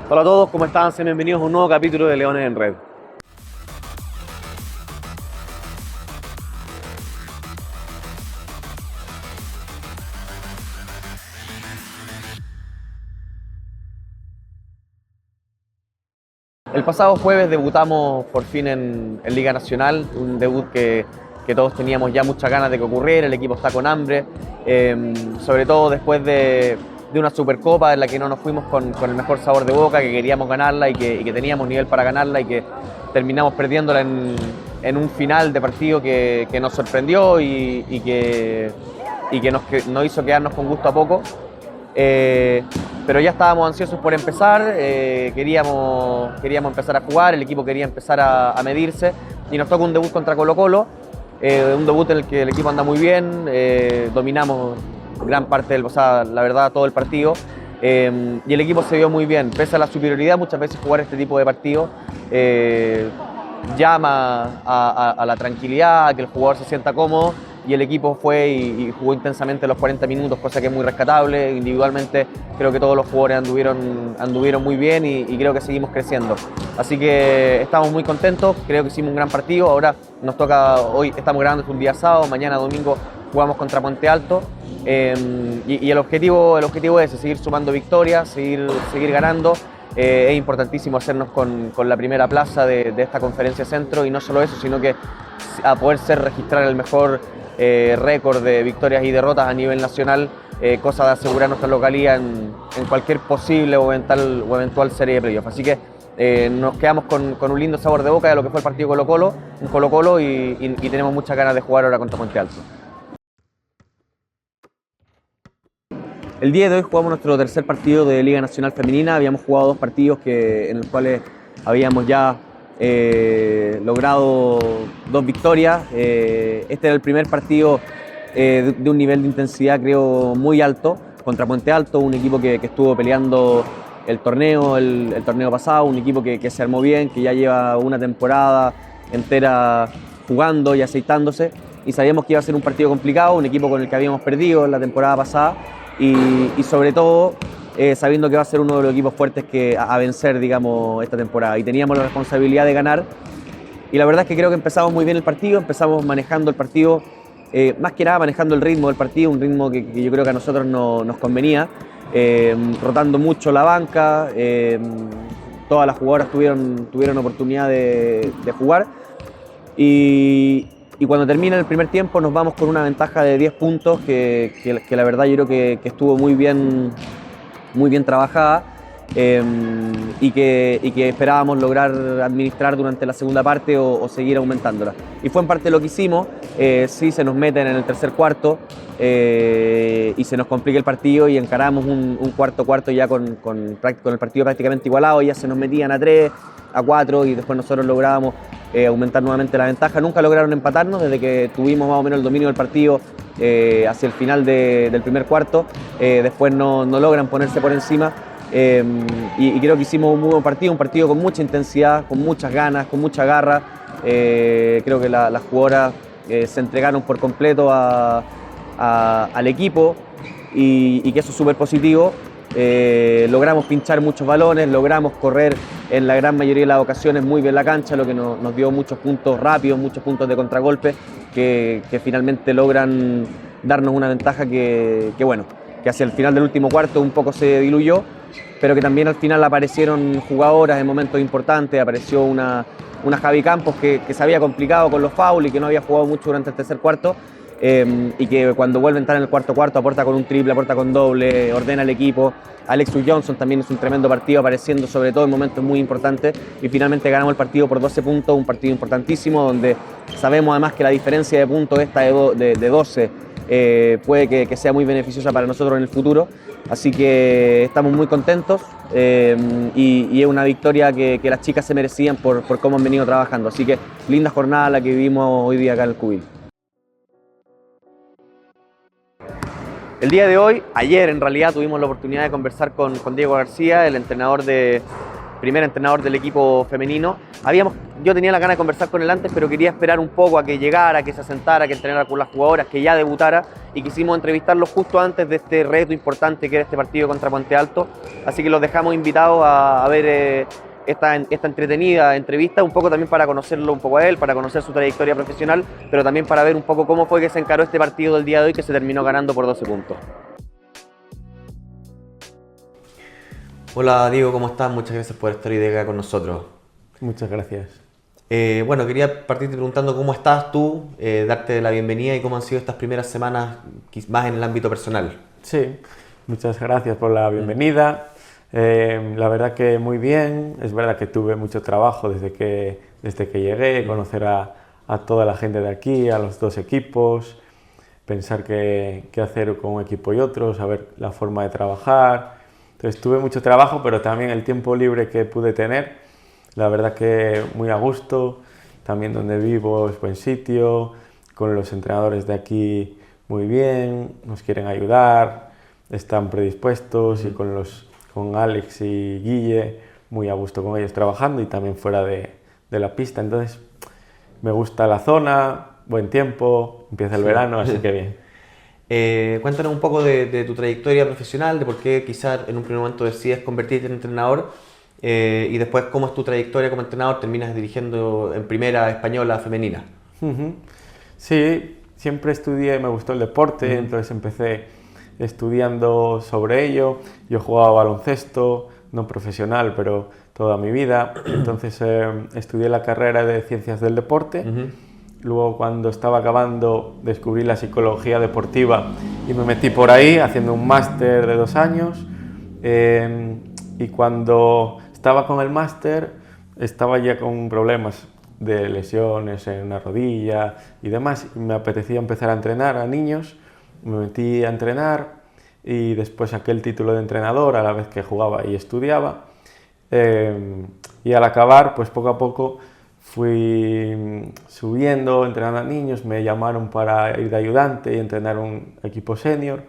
Hola a todos, ¿cómo están? Sean bienvenidos a un nuevo capítulo de Leones en Red. El pasado jueves debutamos por fin en Liga Nacional, un debut que todos teníamos ya muchas ganas de que ocurriera, el equipo está con hambre, sobre todo después de una Supercopa en la que no nos fuimos con el mejor sabor de boca, que queríamos ganarla y que teníamos nivel para ganarla y que terminamos perdiéndola en un final de partido que nos sorprendió y que nos hizo quedarnos con gusto a poco. Pero ya estábamos ansiosos por empezar, queríamos empezar a jugar, el equipo quería empezar a medirse y nos toca un debut contra Colo-Colo, un debut en el que el equipo anda muy bien, dominamos gran parte la verdad, todo el partido, y el equipo se vio muy bien, pese a la superioridad. Muchas veces jugar este tipo de partidos llama a la tranquilidad, a que el jugador se sienta cómodo, y el equipo fue y jugó intensamente los 40 minutos, cosa que es muy rescatable. Individualmente creo que todos los jugadores anduvieron muy bien y creo que seguimos creciendo. Así que estamos muy contentos, creo que hicimos un gran partido. Ahora nos toca, hoy estamos grabando, es un día sábado, mañana domingo jugamos contra Puente Alto, y el objetivo es ese, seguir sumando victorias, seguir ganando. Es importantísimo hacernos con la primera plaza de esta conferencia centro, y no solo eso, sino que a poder registrar el mejor récord de victorias y derrotas a nivel nacional, cosa de asegurar nuestra localía en cualquier posible o eventual serie de playoff. Así que nos quedamos con un lindo sabor de boca de lo que fue el partido Colo-Colo, y tenemos muchas ganas de jugar ahora contra Puente Alto. El día de hoy jugamos nuestro tercer partido de Liga Nacional Femenina. Habíamos jugado dos partidos en los cuales habíamos ya logrado dos victorias. Este era el primer partido de un nivel de intensidad, creo, muy alto, contra Puente Alto, un equipo que estuvo peleando el torneo pasado, un equipo que se armó bien, que ya lleva una temporada entera jugando y aceitándose, y sabíamos que iba a ser un partido complicado, un equipo con el que habíamos perdido la temporada pasada, y sobre todo sabiendo que va a ser uno de los equipos fuertes a vencer, digamos, esta temporada, y teníamos la responsabilidad de ganar. Y la verdad es que creo que empezamos muy bien el partido, empezamos manejando el partido, más que nada manejando el ritmo del partido, un ritmo que yo creo que a nosotros nos convenía, rotando mucho la banca, todas las jugadoras tuvieron oportunidad de jugar, y cuando termina el primer tiempo nos vamos con una ventaja de 10 puntos que la verdad yo creo que estuvo muy bien trabajada, y que esperábamos lograr administrar durante la segunda parte o seguir aumentándola. Y fue en parte lo que hicimos. Sí, se nos meten en el tercer cuarto, y se nos complica el partido, y encaramos un cuarto ya con el partido prácticamente igualado. Ya se nos metían a 3, a 4, y después nosotros lográbamos aumentar nuevamente la ventaja. Nunca lograron empatarnos desde que tuvimos más o menos el dominio del partido hacia el final del primer cuarto. Después no logran ponerse por encima, y creo que hicimos un muy buen partido, un partido con mucha intensidad, con muchas ganas, con mucha garra. Creo que las jugadoras se entregaron por completo al equipo, y que eso es súper positivo. Logramos pinchar muchos balones, logramos correr en la gran mayoría de las ocasiones muy bien la cancha, lo que nos dio muchos puntos rápidos, muchos puntos de contragolpe que finalmente logran darnos una ventaja que hacia el final del último cuarto un poco se diluyó, pero que también al final aparecieron jugadoras en momentos importantes. Apareció una Javi Campos que se había complicado con los fouls y que no había jugado mucho durante el tercer cuarto, y que cuando vuelve a entrar en el cuarto aporta con un triple, aporta con doble, ordena el equipo. Alexus Johnson también es un tremendo partido, apareciendo sobre todo en momentos muy importantes, y finalmente ganamos el partido por 12 puntos, un partido importantísimo donde sabemos además que la diferencia de puntos esta de 12 puede que sea muy beneficiosa para nosotros en el futuro. Así que estamos muy contentos, y es una victoria que las chicas se merecían por cómo han venido trabajando. Así que linda jornada la que vivimos hoy día acá en el Cubil. El día de hoy, ayer en realidad, tuvimos la oportunidad de conversar con Diego García, el primer entrenador del equipo femenino. Habíamos yo tenía la gana de conversar con él antes, pero quería esperar un poco a que llegara, que se asentara, que entrenara con las jugadoras, que ya debutara, y quisimos entrevistarlo justo antes de este reto importante que era este partido contra Puente Alto. Así que los dejamos invitados a ver esta entretenida entrevista, un poco también para conocerlo un poco a él, para conocer su trayectoria profesional, pero también para ver un poco cómo fue que se encaró este partido del día de hoy, que se terminó ganando por 12 puntos. Hola Diego, ¿cómo estás? Muchas gracias por estar hoy de acá con nosotros. Muchas gracias. Bueno, quería partirte preguntando cómo estás tú, darte la bienvenida y cómo han sido estas primeras semanas más en el ámbito personal. Sí, muchas gracias por la bienvenida. La verdad que muy bien. Es verdad que tuve mucho trabajo desde que llegué, conocer a toda la gente de aquí, a los dos equipos, pensar qué hacer con un equipo y otro, saber la forma de trabajar. Entonces tuve mucho trabajo, pero también el tiempo libre que pude tener, la verdad que muy a gusto. También donde vivo es buen sitio, con los entrenadores de aquí muy bien, nos quieren ayudar, están predispuestos y con Alex y Guille muy a gusto con ellos trabajando y también fuera de la pista. Entonces me gusta la zona, buen tiempo, empieza el verano, así que bien. Cuéntanos un poco de tu trayectoria profesional, de por qué quizás en un primer momento decides convertirte en entrenador y después cómo es tu trayectoria como entrenador, terminas dirigiendo en primera española femenina. Sí, siempre estudié, me gustó el deporte, entonces empecé estudiando sobre ello. Yo jugaba baloncesto, no profesional, pero toda mi vida. Entonces estudié la carrera de Ciencias del Deporte. Luego, cuando estaba acabando, descubrí la psicología deportiva y me metí por ahí haciendo un máster de 2 años. Y cuando estaba con el máster, estaba ya con problemas de lesiones en la rodilla y demás. Y me apetecía empezar a entrenar a niños. Me metí a entrenar y después saqué el título de entrenador a la vez que jugaba y estudiaba. Y al acabar, pues poco a poco fui subiendo, entrenando a niños, me llamaron para ir de ayudante y entrenar un equipo senior.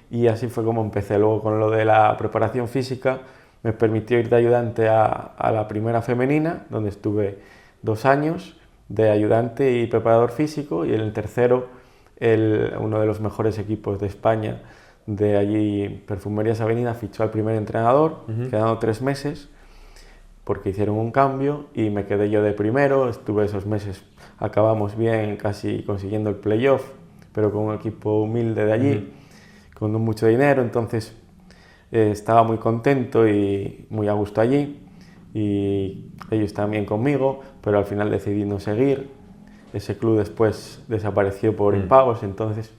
Y así fue como empecé. Luego con lo de la preparación física me permitió ir de ayudante a la primera femenina, donde estuve 2 años de ayudante y preparador físico, y en el tercero uno de los mejores equipos de España, de allí Perfumerías Avenida, fichó al primer entrenador, quedando 3 meses, porque hicieron un cambio y me quedé yo de primero. Estuve esos meses, acabamos bien, casi consiguiendo el playoff, pero con un equipo humilde de allí, con no mucho dinero. Entonces estaba muy contento y muy a gusto allí, y ellos también conmigo, pero al final decidí no seguir. Ese club después desapareció por impagos, entonces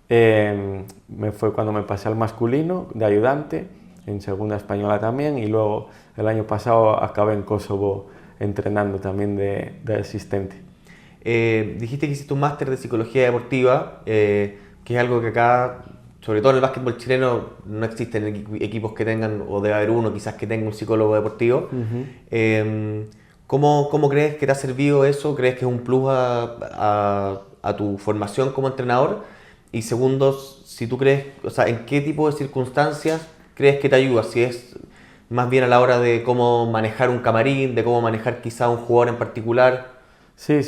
me fue cuando me pasé al masculino de ayudante, en segunda española también, y luego el año pasado acabé en Kosovo entrenando también de asistente. Dijiste que hiciste un máster de psicología deportiva, que es algo que acá, sobre todo en el básquetbol chileno, no existen equipos que tengan, o debe haber uno quizás que tenga un psicólogo deportivo. ¿Cómo crees que te ha servido eso? ¿Crees que es un plus a tu formación como entrenador? Y segundo, si tú crees, o sea, ¿en qué tipo de circunstancias crees que te ayuda? Si es más bien a la hora de cómo manejar un camarín, de cómo manejar quizá un jugador en particular. Sí.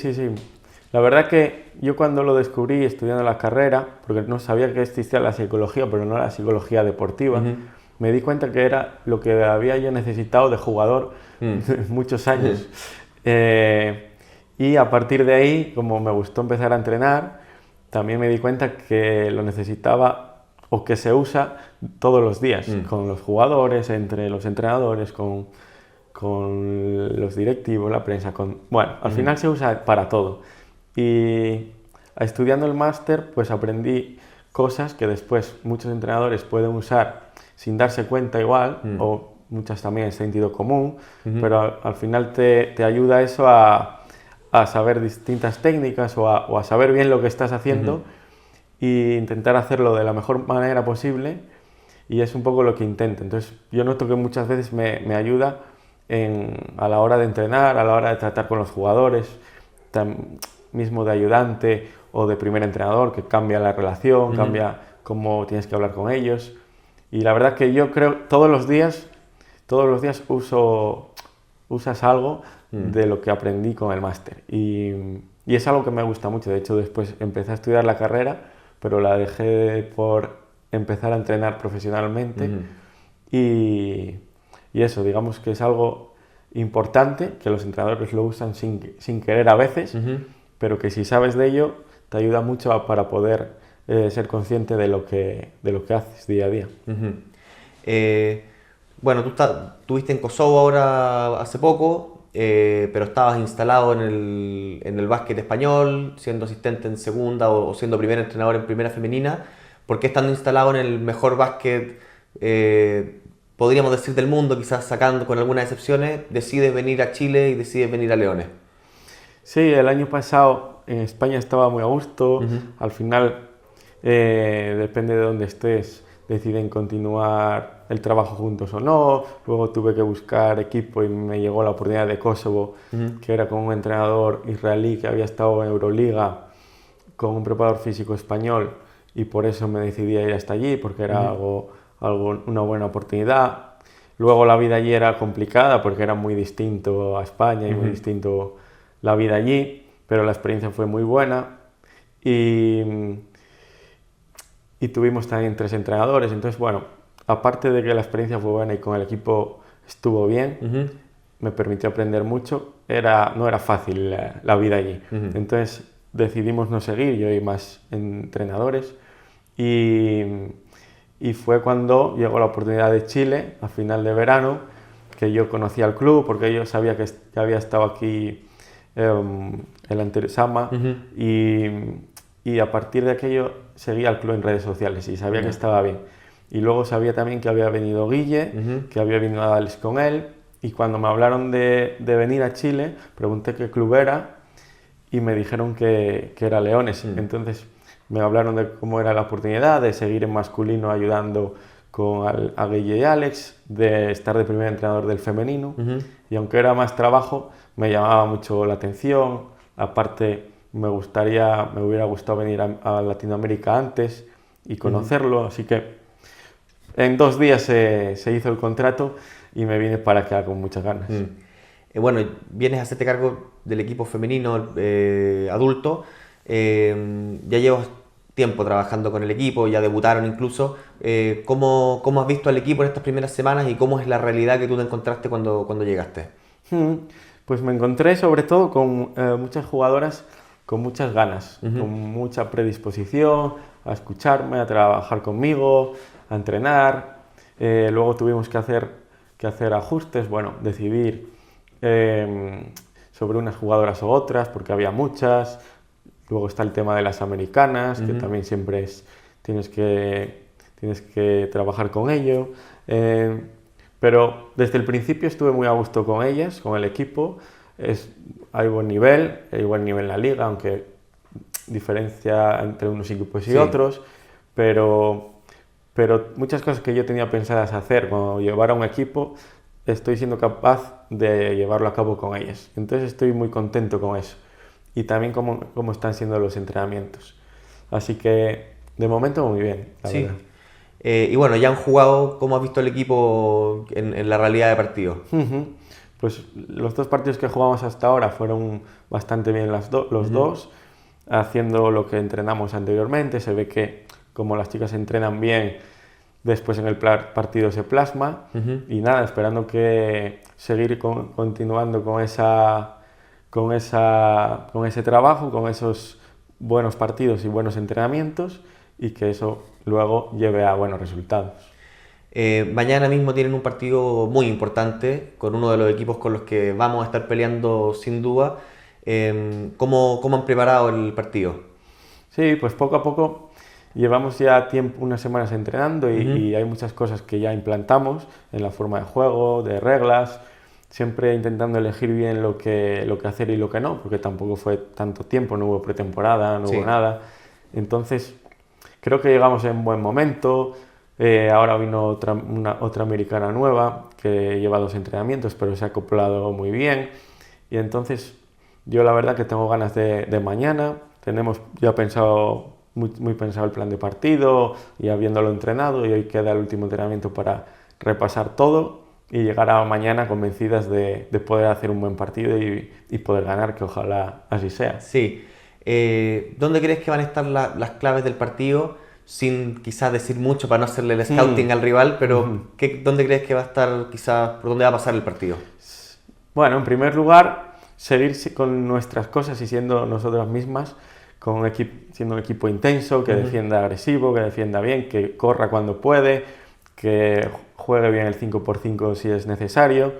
La verdad que yo cuando lo descubrí estudiando la carrera, porque no sabía que existía la psicología, pero no la psicología deportiva, me di cuenta que era lo que había yo necesitado de jugador muchos años. Y a partir de ahí, como me gustó empezar a entrenar, también me di cuenta que lo necesitaba, o que se usa todos los días, con los jugadores, entre los entrenadores, con los directivos, la prensa. Bueno, al final se usa para todo. Y estudiando el máster, pues aprendí cosas que después muchos entrenadores pueden usar sin darse cuenta igual, o muchas también en sentido común, pero al final te ayuda eso a saber distintas técnicas o a saber bien lo que estás haciendo e intentar hacerlo de la mejor manera posible, y es un poco lo que intento. Entonces yo noto que muchas veces me ayuda a la hora de entrenar, a la hora de tratar con los jugadores, mismo de ayudante o de primer entrenador, que cambia la relación, cambia cómo tienes que hablar con ellos. Y la verdad que yo creo todos los días uso usas algo de lo que aprendí con el máster. Y es algo que me gusta mucho. De hecho, después empecé a estudiar la carrera, pero la dejé por empezar a entrenar profesionalmente. Y eso, digamos que es algo importante, que los entrenadores lo usan sin querer a veces, pero que si sabes de ello, te ayuda mucho para poder ser consciente de lo que haces día a día. Bueno, tú estuviste en Kosovo ahora hace poco, pero estabas instalado en el básquet español, siendo asistente en segunda o siendo primer entrenador en primera femenina. ¿Por qué estando instalado en el mejor básquet, podríamos decir, del mundo, quizás sacando con algunas excepciones, decides venir a Chile y decides venir a Leones? Sí, el año pasado en España estaba muy a gusto. Al final, depende de dónde estés, deciden continuar el trabajo juntos o no. Luego tuve que buscar equipo y me llegó la oportunidad de Kosovo, que era con un entrenador israelí que había estado en Euroliga, con un preparador físico español, y por eso me decidí a ir hasta allí, porque era una buena oportunidad. Luego la vida allí era complicada porque era muy distinto a España y muy distinto la vida allí, pero la experiencia fue muy buena y tuvimos también 3 entrenadores. Entonces, bueno, aparte de que la experiencia fue buena y con el equipo estuvo bien, me permitió aprender mucho, no era fácil la vida allí. Entonces decidimos no seguir, yo y más entrenadores, y fue cuando llegó la oportunidad de Chile, a final de verano, que yo conocía al club, porque yo sabía que había estado aquí el anterior Sama, y a partir de aquello seguía al club en redes sociales y sabía que estaba bien. Y luego sabía también que había venido Guille, que había venido Alex con él, y cuando me hablaron de venir a Chile, pregunté qué club era y me dijeron que era Leones. Entonces me hablaron de cómo era la oportunidad de seguir en masculino ayudando a Guille y Alex, de estar de primer entrenador del femenino, y aunque era más trabajo, me llamaba mucho la atención. Aparte, me hubiera gustado venir a Latinoamérica antes y conocerlo, así que en 2 días se hizo el contrato y me vine para acá con muchas ganas. Bueno, vienes a hacerte cargo del equipo femenino adulto, ya llevas tiempo trabajando con el equipo, ya debutaron incluso. ¿Cómo has visto al equipo en estas primeras semanas y cómo es la realidad que tú te encontraste cuando llegaste? Pues me encontré sobre todo con muchas jugadoras con muchas ganas, con mucha predisposición a escucharme, a trabajar conmigo, a entrenar. Luego tuvimos que hacer ajustes, bueno, decidir sobre unas jugadoras o otras, porque había muchas. Luego está el tema de las americanas, que también siempre tienes que trabajar con ello. Pero desde el principio estuve muy a gusto con ellas, con el equipo. Hay buen nivel en la liga, aunque diferencia entre unos equipos y otros, pero muchas cosas que yo tenía pensadas hacer cuando llevar a un equipo, estoy siendo capaz de llevarlo a cabo con ellas. Entonces estoy muy contento con eso. Y también cómo están siendo los entrenamientos. Así que de momento muy bien, la verdad. Y bueno, ya han jugado. ¿Cómo has visto el equipo en la realidad de partido? Pues los 2 partidos que jugamos hasta ahora fueron bastante bien los dos, haciendo lo que entrenamos anteriormente. Se ve que como las chicas entrenan bien, después en el partido se plasma. Y nada, esperando que seguir continuando con ese trabajo, con esos buenos partidos y buenos entrenamientos, y que eso luego lleve a buenos resultados. Mañana mismo tienen un partido muy importante con uno de los equipos con los que vamos a estar peleando sin duda. ¿Cómo han preparado el partido? Sí, pues poco a poco llevamos ya unas semanas entrenando y hay muchas cosas que ya implantamos en la forma de juego, de reglas, siempre intentando elegir bien lo que hacer y lo que no, porque tampoco fue tanto tiempo, no hubo pretemporada, no hubo nada. Entonces creo que llegamos en buen momento. Ahora vino otra americana nueva que lleva 2 entrenamientos, pero se ha acoplado muy bien. Y entonces yo la verdad que tengo ganas de mañana. Tenemos ya muy pensado el plan de partido y habiéndolo entrenado, y hoy queda el último entrenamiento para repasar todo y llegar a mañana convencidas de poder hacer un buen partido y poder ganar, que ojalá así sea. Sí. ¿Dónde crees que van a estar las claves del partido? Sin quizás decir mucho para no hacerle el scouting al rival, pero ¿dónde crees que va a estar, quizás, por dónde va a pasar el partido? Bueno, en primer lugar, seguir con nuestras cosas y siendo nosotras mismas, siendo un equipo intenso, que defienda agresivo, que defienda bien, que corra cuando puede, que juegue bien el 5x5 si es necesario,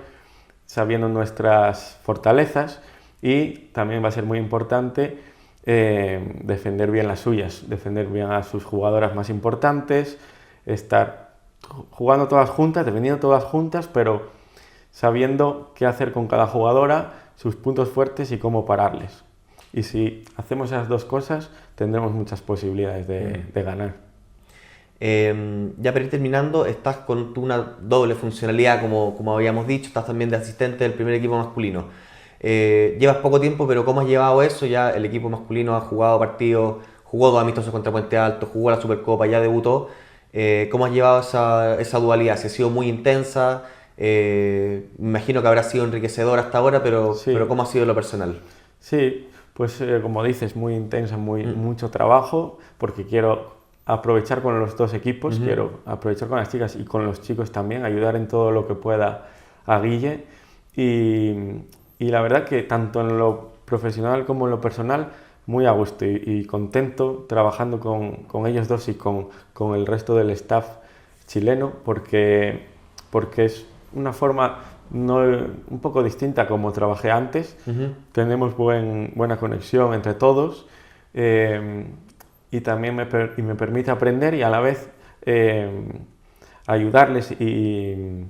sabiendo nuestras fortalezas, y también va a ser muy importante defender bien las suyas, defender bien a sus jugadoras más importantes, estar jugando todas juntas, defendiendo todas juntas, pero sabiendo qué hacer con cada jugadora, sus puntos fuertes y cómo pararles. Y si hacemos esas dos cosas, tendremos muchas posibilidades de ganar. Ya para ir terminando, estás con una doble funcionalidad, como habíamos dicho, estás también de asistente del primer equipo masculino. Llevas poco tiempo, pero ¿cómo has llevado eso? Ya el equipo masculino ha jugado partidos, jugó 2 amistosos contra Puente Alto, jugó la Supercopa, ya debutó. ¿Cómo has llevado esa dualidad? ¿Si ha sido muy intensa? Me imagino que habrá sido enriquecedor hasta ahora, pero ¿cómo ha sido lo personal? Sí, pues como dices, muy intensa, mucho trabajo, porque quiero aprovechar con los dos equipos, quiero aprovechar con las chicas y con los chicos también, ayudar en todo lo que pueda a Guille, y la verdad que tanto en lo profesional como en lo personal, muy a gusto y contento trabajando con ellos dos y con el resto del staff chileno, porque es una forma un poco distinta como trabajé antes. Tenemos buena conexión entre todos, y también me permite aprender y a la vez ayudarles y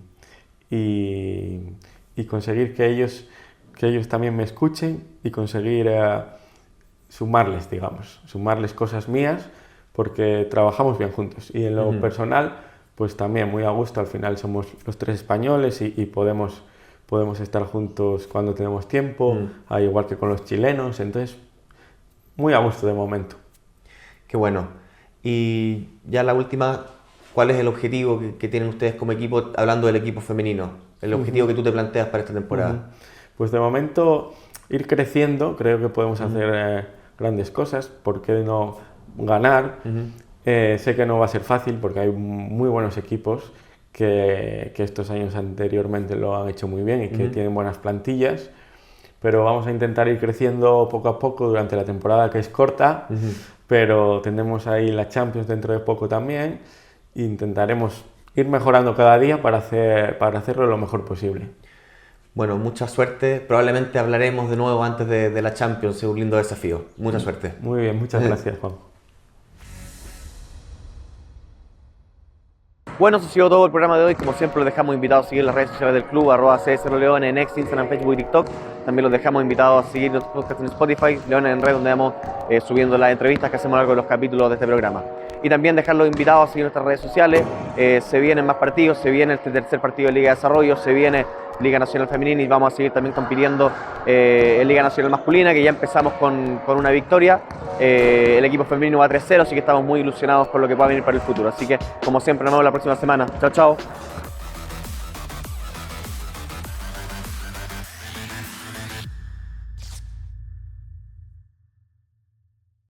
conseguir que ellos también me escuchen y conseguir sumarles cosas mías, porque trabajamos bien juntos. Y en lo personal, pues también muy a gusto. Al final somos los 3 españoles y podemos estar juntos cuando tenemos tiempo, al igual que con los chilenos. Entonces, muy a gusto de momento. Qué bueno. Y ya la última, ¿cuál es el objetivo que tienen ustedes como equipo, hablando del equipo femenino? El objetivo que tú te planteas para esta temporada. Pues de momento ir creciendo, creo que podemos hacer grandes cosas. ¿Por qué no ganar? Sé que no va a ser fácil porque hay muy buenos equipos que estos años anteriormente lo han hecho muy bien y que tienen buenas plantillas, pero vamos a intentar ir creciendo poco a poco durante la temporada, que es corta, pero tendremos ahí la Champions dentro de poco también, e intentaremos ir mejorando cada día para hacerlo lo mejor posible. Bueno, mucha suerte. Probablemente hablaremos de nuevo antes de la Champions, es un lindo desafío. Mucha suerte. Muy bien, muchas gracias, Juan. Bueno, eso ha sido todo el programa de hoy. Como siempre, los dejamos invitados a seguir las redes sociales del club, @CSRLeón en X, Instagram, Facebook y TikTok. También los dejamos invitados a seguir nuestros podcasts en Spotify, Leones en Red, donde vamos subiendo las entrevistas que hacemos a lo largo de los capítulos de este programa. Y también dejarlos invitados a seguir nuestras redes sociales. Se vienen más partidos, se viene este tercer partido de Liga de Desarrollo, se viene Liga Nacional Femenina y vamos a seguir también compitiendo en Liga Nacional Masculina, que ya empezamos con una victoria. El equipo femenino va 3-0, así que estamos muy ilusionados con lo que pueda venir para el futuro. Así que, como siempre, nos vemos la próxima semana. Chao, chao.